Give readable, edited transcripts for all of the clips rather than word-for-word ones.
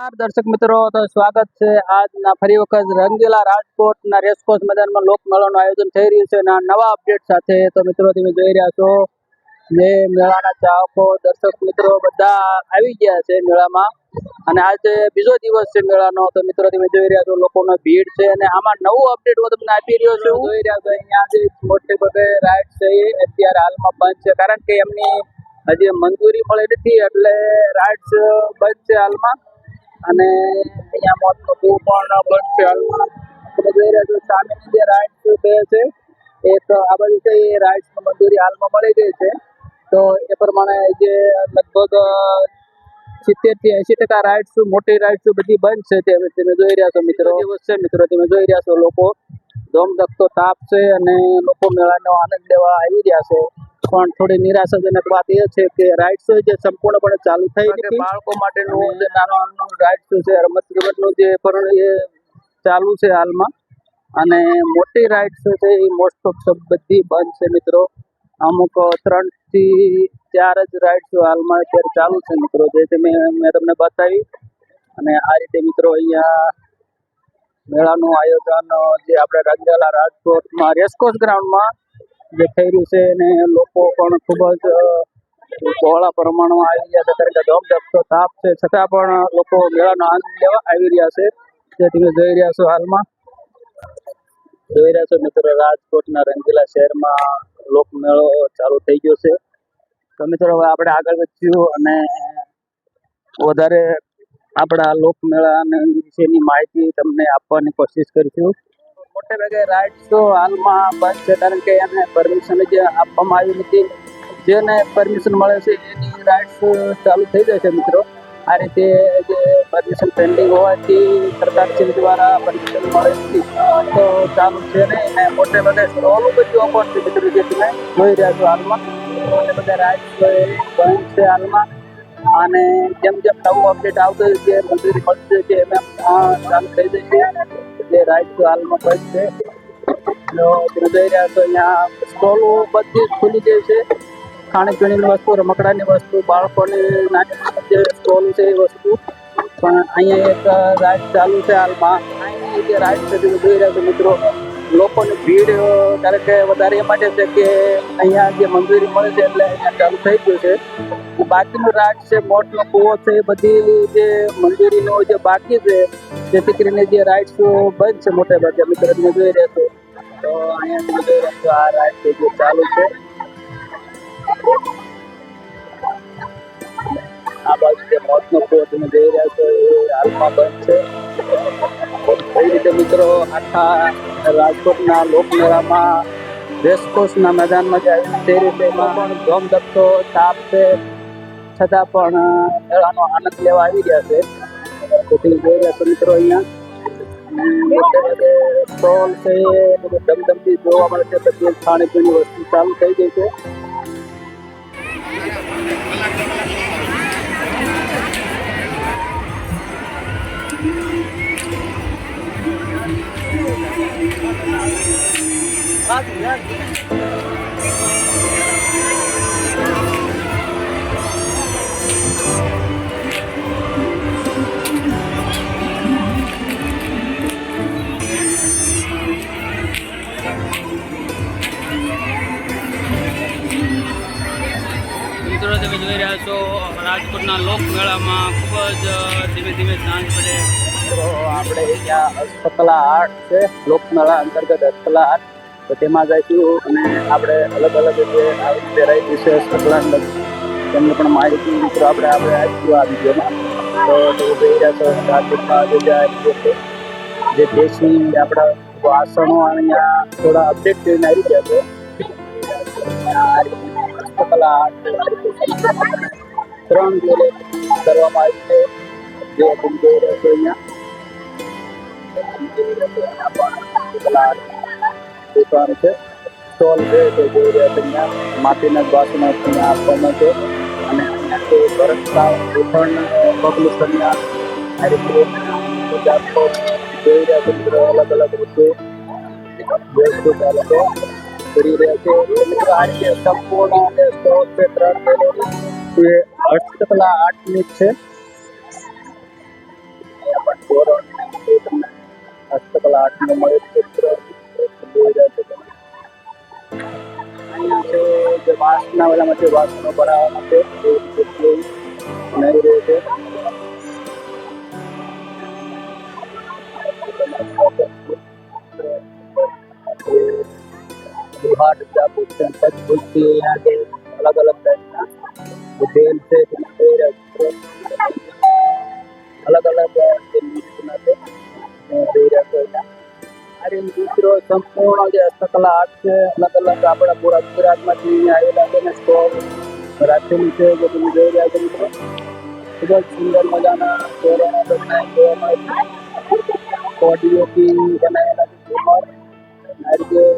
નમસ્કાર દર્શક મિત્રો, તો સ્વાગત છે આજના ફરી વખત રંગીલા રાજકોટના રેસકોર્સ મેદાનમાં લોકમેળાનું આયોજન થઈ રહ્યું છે અને નવા અપડેટ સાથે. તો મિત્રો તમે જોઈ રહ્યા છો જે મેળાના ચાહકો દર્શક મિત્રો બધા આવી ગયા છે મેળામાં અને આજે બીજો દિવસ છે મેળાનો. તો મિત્રો તમે જોઈ રહ્યા છો લોકોનો ભીડ છે અને આમાં નવું અપડેટ હું તમને આપી રહ્યો છું. જોઈ રહ્યા છો અહીંયા જે મોટી બધી રાઇડ છે એ અત્યારે હાલમાં બંધ છે, કારણ કે એમની હજી મંજૂરી મળી નથી એટલે રાઇડ્સ બંધ છે હાલમાં. અને અહીંયા મોટો કૂવો પણ બંધ છે હાલમાં. તમે જોઈ રહ્યા છો સામેની જે રાઇડ્સ બે છે એક આ બાજુ છે એ રાઇડ્સની મંજૂરી હાલમાં મળી ગઈ છે. તો એ પ્રમાણે જે લગભગ 70 થી 80% રાઇડ્સ મોટી રાઇડ્સ બધી બંધ છે. તમે જોઈ રહ્યા છો મિત્રો તમે જોઈ રહ્યા છો લોકો ધોમધખતો તાપ છે અને લોકો મેળાનો આનંદ લેવા આવી રહ્યા છે. પણ થોડી નિરાશાજનક વાત એ છે કે રાઇડ્સ જે સંપૂર્ણપણે ચાલુ થઈ નથી. બાળકો માટેનું જે નાનું રાઇડ્સ છે રમત ગમતનું જે પણ એ ચાલુ છે હાલમાં, અને મોટી રાઇડ્સ છે એ મોસ્ટ ઓફ બધી બંધ છે મિત્રો. અમુક 3 થી 4 જ રાઇડ્સ હાલમાં અત્યારે ચાલુ છે મિત્રો, જે મેં તમને બતાવી. અને આ રીતે મિત્રો અહીંયા મેળાનું આયોજન જે આપણે રંગીલા રાજકોટમાં રેસકોર્સ ગ્રાઉન્ડમાં જે થઈ રહ્યું છે અને લોકો પણ ખૂબ જ બહોળા પ્રમાણમાં આવી ગયા છે, કારણ કે ધોમધખતો તાપ છે છતાં પણ લોકો મેળાનો આનંદ લેવા આવી રહ્યા છે. જે તમે જોઈ રહ્યા છો હાલમાં જોઈ રહ્યા છો મિત્રો, રાજકોટના રંગીલા શહેરમાં લોકમેળો ચાલુ થઈ ગયો છે. તો મિત્રો હવે આપણે આગળ વધ્યું અને વધારે આપણા લોકમેળા વિશેની માહિતી તમને આપવાની કોશિશ કરીશું. મોટે ભાગે રાઇડ્સ તો હાલમાં બંધ છે, કારણ કે એને પરમિશન જે આપવામાં આવી નથી. જેને પરમિશન મળે છે એની રાઇડ્સ ચાલુ થઈ જાય છે મિત્રો. આ રીતે જે પરમિશન પેન્ડિંગ હોવાથી સરકારશ્રી દ્વારા પરમિશન મળે નથી તો ચાલુ છે નહીં. અને મોટે ભાગે સ્ટોલ બધી ઓપન છે મિત્રો, જે તમે જોઈ રહ્યા છો હાલમાં. મોટે ભાગે રાઇડ્સ બંધ છે હાલમાં. અને જેમ જેમ નવું અપડેટ આવતો જે મંજૂરી મળશે કે એમ ચાલુ થઈ જશે. જે રાઇડ્સ હાલમાં બંધ છે. તો તમે જોઈ રહ્યા છો અહીંયા સ્ટોલો બધી ખુલી ગઈ છે. ખાણીપીણીની વસ્તુ, રમકડાની વસ્તુ, બાળકોની નાની જે સ્ટોલ છે એ વસ્તુ. પણ અહીંયા એક રાઇડ ચાલુ છે હાલમાં. અહીંની જે રાઇડ છે તમે જોઈ રહ્યા છો મિત્રો, લોકોની ભીડ કારણ કે વધારે એ માટે છે કે અહીંયા જે મંજૂરી મળે છે એટલે અહીંયા ચાલુ થઈ ગયું છે. બાકીનું રાઇડ છે મોટનો કૂવો છે એ બધી જે મંજૂરીનું જે બાકી છે જેથી કરીને જે રાઇડ્સ બંધ છે મોટે ભાગે મિત્રો. તમે જોઈ રહ્યા છો તો અહીંયા તમે જોઈ રહ્યા છો આ રાઇડ છે જે ચાલુ છે. આ બાજુ જે મોટનો કૂવો તમે જોઈ રહ્યા છો એ હાલમાં બંધ છે. એ રીતે મિત્રો આખા રાજકોટના લોકમેળામાં રેસકોર્સના મેદાનમાં જે આયોજન થઈ રહ્યું છે એમાં પણ ધોમધખતો તાપ છે છતાં પણ મેળાનો આનંદ લેવા આવી રહ્યા છે. તો તમે જોઈ રહ્યા છો મિત્રો અહીંયા મોટે ભાગે સ્ટોલ છે એ ધમધમતી જોવા મળે છે. બધી ખાણીપીણી વસ્તુ ચાલુ થઈ ગઈ છે. મિત્રો તમે જોઈ રહ્યા છો રાજકોટના લોકમેળામાં ખૂબ જ ધીમે ધીમે સાંજ પડે. તો આપણે અહીંયા હસ્તકલા આર્ટ છે લોકમેળા અંતર્ગત હસ્તકલા આર્ટ, તો તેમાં જઈશું અને આપણે અલગ અલગ જે આવી વેરાયટી છે હસ્તકલા તેમને પણ માહિતી મિત્રો આપણે આપીશું આ વિડીયોમાં. તો તમે જોઈ રહ્યા છો રાજકોટમાં જે દેશી આપણા વાસણો અહીંયા થોડા અપડેટ કરીને આવી ગયા છે. હસ્તકલા આર્ટ 3 જોડે કરવામાં આવી છે જે તમે જોઈ રહ્યા છો અહીંયા. દુકાન છે, સ્ટોલ છે તે જોઈ રહ્યા છો અહીંયા. માટીના વાસણો અહીંયા આપવામાં છે અને અહીંયા ભરતકામ ગૂંથણ પગલું કન્યા આ રીતે જોઈ રહ્યા છો મિત્રો. અલગ અલગ રીતે વસ્તુ ચાલકો કરી રહ્યા છે મિત્રો. આ રીતે સંપૂર્ણ જે સ્ટોલ છે 3 એ હસ્તકલા આર્ટની છે. હસ્તકલા આર્ટનો મળે છે મિત્રો. જોઈ રહ્યા છો તમે. અહીંયા છે જે વાંસના ઓલામાં જે વાસણો બનાવવા માટે એ રીતે બનાવી રહ્યો છે. હાટ ચાકુ છે, ભૂલથી અહીંયા જે અલગ અલગ ટાઈપના જે બેલ છે તેને જોઈ રહ્યા છો. અલગ અલગ જે મિક્સના છે જોઈ રહ્યા છો અહીંયા. આ રીતે મિત્રો સંપૂર્ણ જે હસ્તકલા આર્ટ છે અલગ અલગ આપણા પૂરા ગુજરાતમાંથી અહીંયા આવેલા છે ને સ્ટોલ રાખેલું છે જે તમે જોઈ રહ્યા છો મિત્રો. ખૂબ જ સુંદર મજાના તોરણો તમને જોવા મળે છે. કોડીઓથી બનાવેલા છે ઝુમર નારિયેળ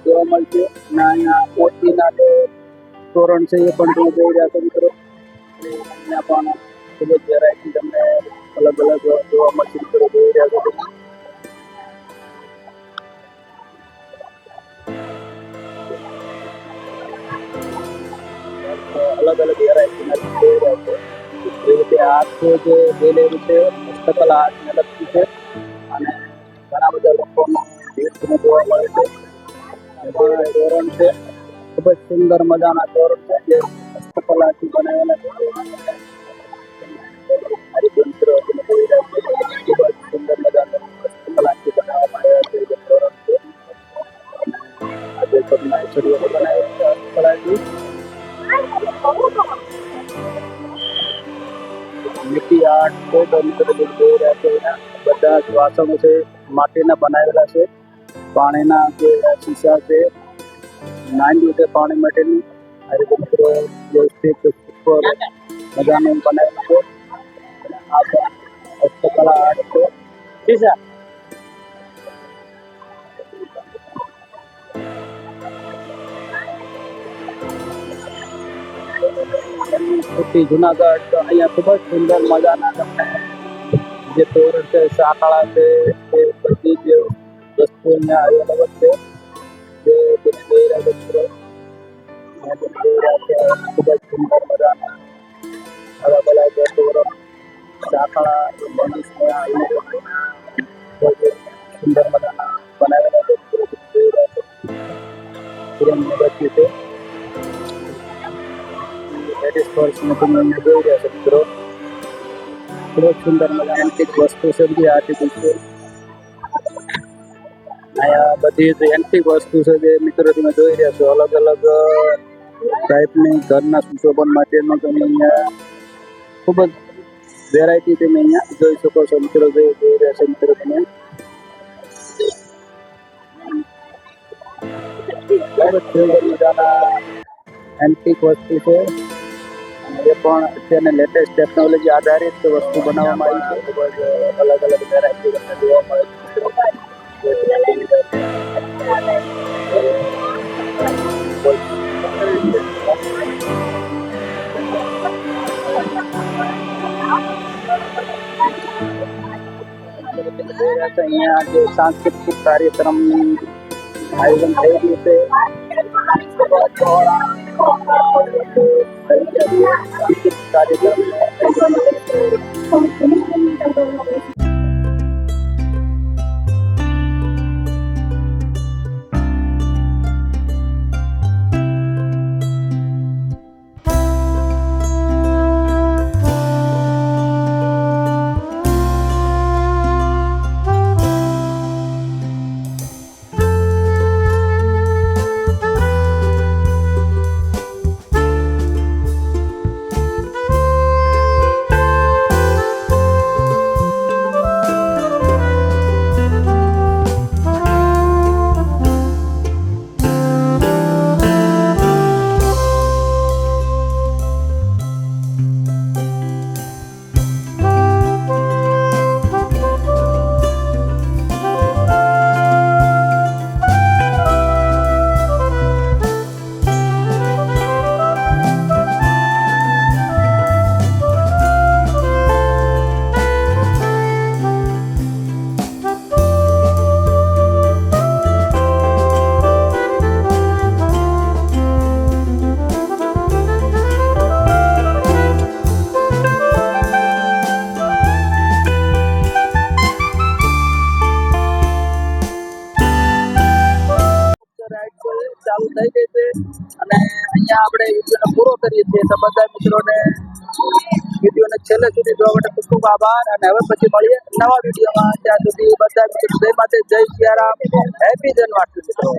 જોવા મળશે અને અહીંયા મોતીના જે તોરણ છે એ પણ તમે જોઈ રહ્યા છો મિત્રો. અહીંયા પણ ખૂબ જ વેરાયટી તમને અલગ અલગ જોવા મળશે મિત્રો. જોઈ રહ્યા છો તમે. અલગ અલગ વેરાયટીના જોઈ રહ્યા છો. એ રીતે હાથ જે બેલેલું છે હસ્તકલા હાથને લગતી છે અને ઘણા બધા લોકોનો ભીડ તમને જોવા મળે છે. તોરણ છે ખૂબ જ સુંદર મજાના તોરણ છે જે હસ્તકલાથી બનાવેલા છે. હરિતંત્ર તમે જોઈ રહ્યા છો. ખૂબ જ સુંદર મજાનું હસ્તકલાથી બનાવવામાં આવ્યા છે જે તોરણ છે. આજે તમને છરીઓ બનાવેલા છે હસ્તકલાથી. મિટ્ટી આર્ટ છે તો મિત્રો જોઈ રહ્યા છો. બધા જ વાસણો છે માટીના બનાવેલા છે. પાણીના જે શીશા છે નાંદું છે પાણી માટેની. આ રીતે મિત્રો વ્યવસ્થિત ઉપર મજાનું બનાવેલું છે. આ પણ હસ્તકલા આર્ટ છે. શીશા જુનાગઢ તો અહીંયા ખૂબ જ સુંદર મજાના તમને જે તોરણ છે સાંકળા છે એ બધી જ વસ્તુ અહીંયા અવેલેબલ છે જે તમે જોઈ રહ્યા છો મિત્રો. ખૂબ જ સુંદર મજાના અલગ અલગ તોરણ સાંકળા સુંદર મજાના બનાવેલા છે. જોઈ રહ્યા છો છે લેડીઝ પર્સને તમે અહીંયા જોઈ રહ્યા છો મિત્રો. ખૂબ જ સુંદર મજા એન્ટિક વસ્તુ છે બધી આર્ટિફિશિયલ. અહીંયા બધી જ એન્ટિક વસ્તુ છે જે મિત્રો તમે જોઈ રહ્યા છો. અલગ અલગ ટાઈપની ઘરના સુશોભન માટેનો તમે અહીંયા ખૂબ જ વેરાયટી તમે અહીંયા જોઈ શકો છો મિત્રો. જોઈ રહ્યા છો મિત્રો તમે. ખૂબ જ સુંદર મજાના એન્ટિક વસ્તુ છે. એ પણ અત્યારની લેટેસ્ટ ટેકનોલોજી આધારિત વસ્તુ બનાવવામાં આવી છે. ખૂબ જ અલગ અલગ વેરાયટી તમને જોવા મળે છે. અહીંયા જે સાંસ્કૃતિક કાર્યક્રમનું આયોજન થઈ રહ્યું છે. કાર્યક્રમ અને અહીંયા આપણે વિડીયોને પૂરો કરીએ છીએ. તો બધા મિત્રોને વિડીયોને છેલ્લે સુધી જોવા માટે ખૂબ ખૂબ આભાર. અને હવે પછી મળીએ નવા વિડીયોમાં. ત્યાં સુધી બધા મિત્રો જય માતા, જય સિયારામ, હેપી જન્માષ્ટમી મિત્રો.